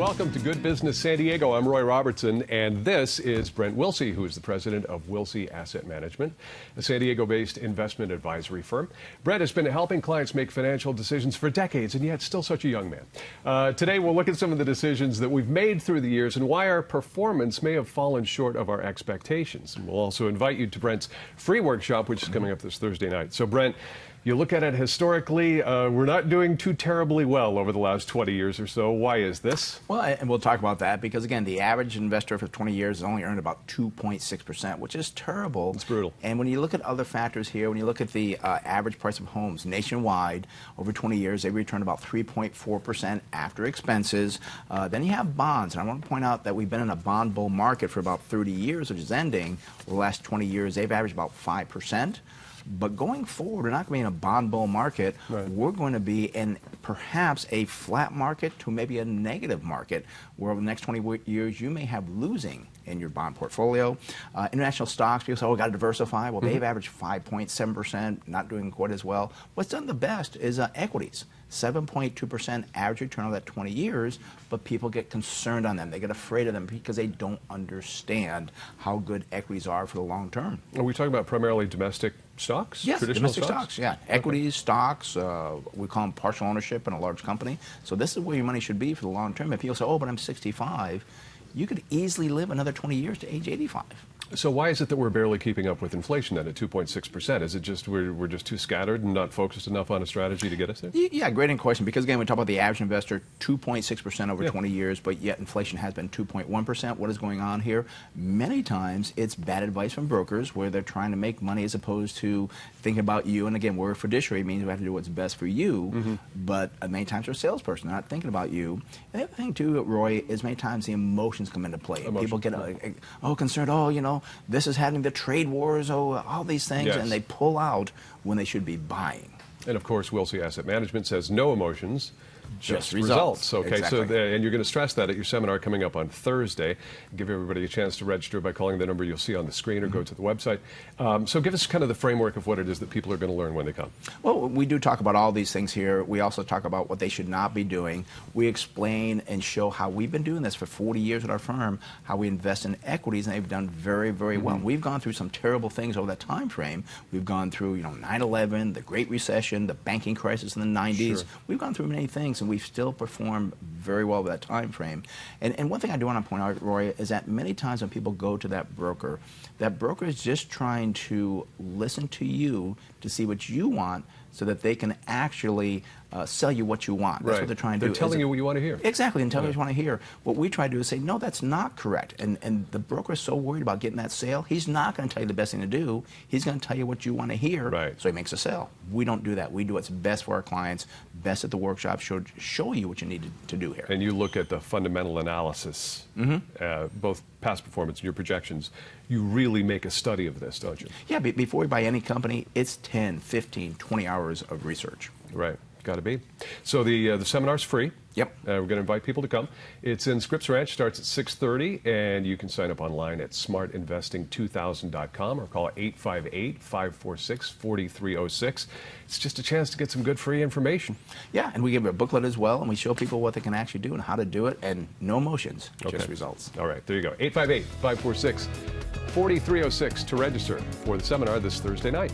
Welcome to Good Business San Diego. I'm Roy Robertson, and this is Brent Wilsey, who is the president of Wilsey Asset Management, a San Diego-based investment advisory firm. Brent has been helping clients make financial decisions for decades, and yet still such a young man. Today, we'll look at some of the decisions that we've made through the years and why our performance may have fallen short of our expectations. And we'll also invite you to Brent's free workshop, which is coming up this Thursday night. So, Brent, you look at it historically, we're not doing too terribly well over the last 20 years or so. Why is this? Well, and we'll talk about that because, again, the average investor for 20 years has only earned about 2.6%, which is terrible. It's brutal. And when you look at other factors here, when you look at the average price of homes nationwide over 20 years, they returned about 3.4% after expenses. Then you have bonds. And I want to point out that we've been in a bond bull market for about 30 years, which is ending. Over the last 20 years, they've averaged about 5%. But going forward, we're not going to be in a bond bull market. Right. We're going to be in perhaps a flat market to maybe a negative market, where over the next 20 years you may have losing in your bond portfolio. International stocks, people say, oh, got to diversify. Well, they've averaged 5.7%, not doing quite as well. What's done the best is equities. 7.2% average return over that 20 years, but people get concerned on them. They get afraid of them because they don't understand how good equities are for the long term. Are we talking about primarily domestic stocks? Yes, traditional domestic stocks, yeah. Equities, stocks, we call them partial ownership in a large company. So this is where your money should be for the long term. If people say, oh, but I'm 65, you could easily live another 20 years to age 85. So why is it that we're barely keeping up with inflation then at 2.6%? Is it just we're just too scattered and not focused enough on a strategy to get us there? Yeah, great question. Because again, we talk about the average investor, 2.6% over 20 years, but yet inflation has been 2.1%. What is going on here? Many times it's bad advice from brokers where they're trying to make money as opposed to thinking about you. And again, we're a fiduciary, means we have to do what's best for you. But many times we're a salesperson, they're not thinking about you. And the other thing too, Roy, is many times the emotions come into play. People get concerned. Oh, you know, this is having the trade wars, all these things, and they pull out when they should be buying. And of course, Wilsey Asset Management says no emotions, just results. Okay, exactly. So and you're going to stress that at your seminar coming up on Thursday. Give everybody a chance to register by calling the number you'll see on the screen or go to the website. So give us kind of the framework of what it is that people are going to learn when they come. Well, we do talk about all these things here. We also talk about what they should not be doing. We explain and show how we've been doing this for 40 years at our firm, how we invest in equities, and they've done very, very well. We've gone through some terrible things over that time frame. We've gone through, 9/11, the Great Recession, the banking crisis in the 90s. Sure. We've gone through many things, and we've still performed very well over that time frame. And one thing I do want to point out, Roy, is that many times when people go to that broker is just trying to listen to you to see what you want so that they can actually sell you what you want. That's what they're trying to do. They're telling you what you want to hear. Exactly, and telling you what you want to hear. What we try to do is say, no, that's not correct. And the broker is so worried about getting that sale, he's not going to tell you the best thing to do. He's going to tell you what you want to hear, so he makes a sale. We don't do that. We do what's best for our clients, best at the workshop, show you what you need to do here. And you look at the fundamental analysis, both past performance and your projections. You really make a study of this, don't you? Yeah, before we buy any company, it's 10, 15, 20 hours of research. Right. Got to be. So the seminar's free. Yep. We're going to invite people to come. It's in Scripps Ranch, starts at 6:30, and you can sign up online at smartinvesting2000.com or call 858-546-4306. It's just a chance to get some good free information. Yeah, and we give a booklet as well, and we show people what they can actually do and how to do it, and no emotions, just results. All right, there you go. 858-546-4306 to register for the seminar this Thursday night.